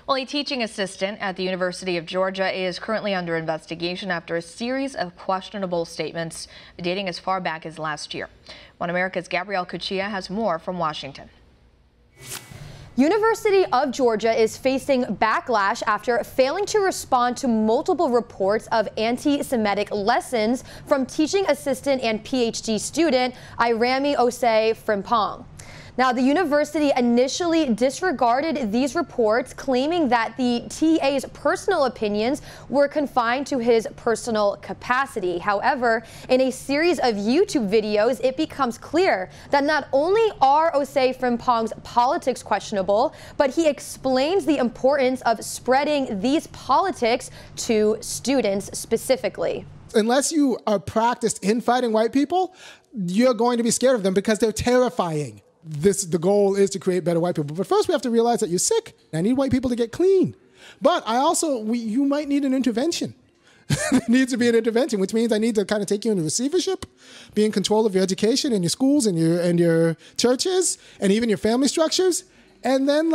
Well, a teaching assistant at the University of Georgia is currently under investigation after a series of questionable statements dating as far back as last year. One America's Gabrielle Cuccia has more from Washington. University of Georgia is facing backlash after failing to respond to multiple reports of anti-Semitic lessons from teaching assistant and PhD student Irami Osei Frimpong. Now, the university initially disregarded these reports, claiming that the TA's personal opinions were confined to his personal capacity. However, in a series of YouTube videos, it becomes clear that not only are Osei Frimpong's politics questionable, but he explains the importance of spreading these politics to students specifically. Unless you are practiced in fighting white people, you're going to be scared of them because they're terrifying. The goal is to create better white people. But first we have to realize that you're sick. I need white people to get clean. But you might need an intervention. There needs to be an intervention, which means I need to kind of take you into receivership, be in control of your education and your schools and your churches and even your family structures. And then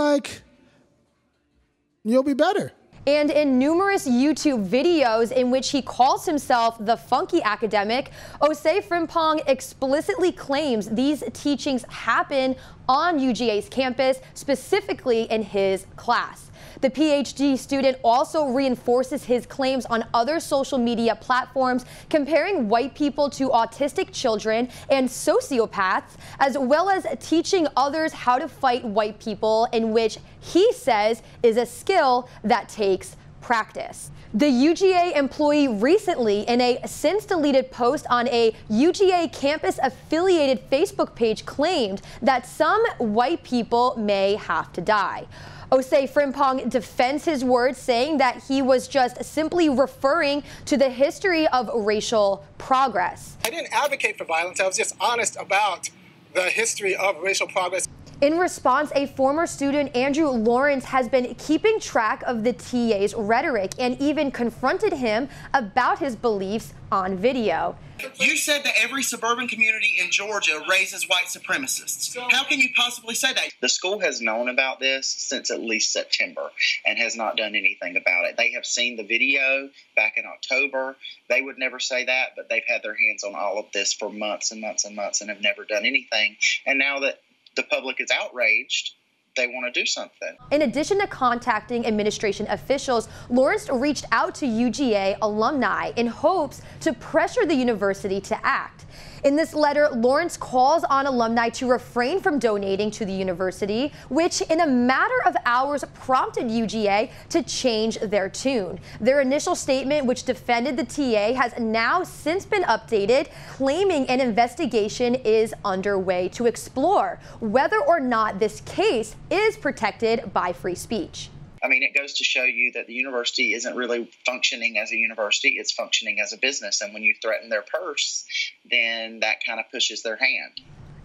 you'll be better. And in numerous YouTube videos in which he calls himself the funky academic, Osei Frimpong explicitly claims these teachings happen on UGA's campus, specifically in his class. The PhD student also reinforces his claims on other social media platforms, comparing white people to autistic children and sociopaths, as well as teaching others how to fight white people, in which he says is a skill that takes practice. The UGA employee recently, in a since-deleted post on a UGA campus-affiliated Facebook page, claimed that some white people may have to die. Osei Frimpong defends his words, saying that he was just simply referring to the history of racial progress. I didn't advocate for violence. I was just honest about the history of racial progress. In response, a former student, Andrew Lawrence, has been keeping track of the TA's rhetoric and even confronted him about his beliefs on video. You said that every suburban community in Georgia raises white supremacists. How can you possibly say that? The school has known about this since at least September and has not done anything about it. They have seen the video back in October. They would never say that, but they've had their hands on all of this for months and months and months and have never done anything. And now that the public is outraged, they want to do something. In addition to contacting administration officials, Lawrence reached out to UGA alumni in hopes to pressure the university to act. In this letter, Lawrence calls on alumni to refrain from donating to the university, which in a matter of hours prompted UGA to change their tune. Their initial statement, which defended the TA, has now since been updated, claiming an investigation is underway to explore whether or not this case is protected by free speech. I mean, it goes to show you that the university isn't really functioning as a university, it's functioning as a business. And when you threaten their purse, then that kind of pushes their hand.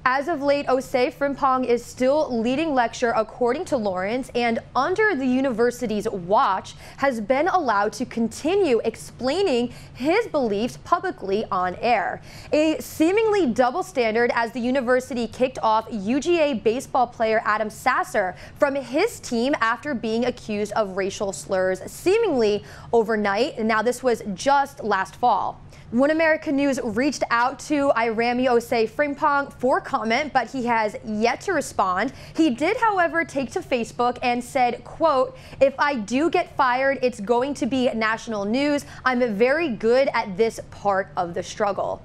As of late, Osei Frimpong is still leading lecture, according to Lawrence, and under the university's watch has been allowed to continue explaining his beliefs publicly on air. A seemingly double standard as the university kicked off UGA baseball player Adam Sasser from his team after being accused of racial slurs seemingly overnight. Now, this was just last fall. One America News reached out to Irami Osei Frimpong for comment, but he has yet to respond. He did, however, take to Facebook and said, quote, "If I do get fired, it's going to be national news. I'm very good at this part of the struggle."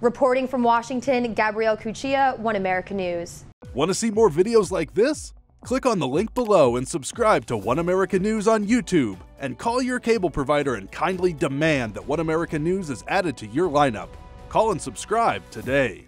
Reporting from Washington, Gabrielle Cuccia, One America News. Want to see more videos like this? Click on the link below and subscribe to One America News on YouTube, and call your cable provider and kindly demand that One America News is added to your lineup. Call and subscribe today.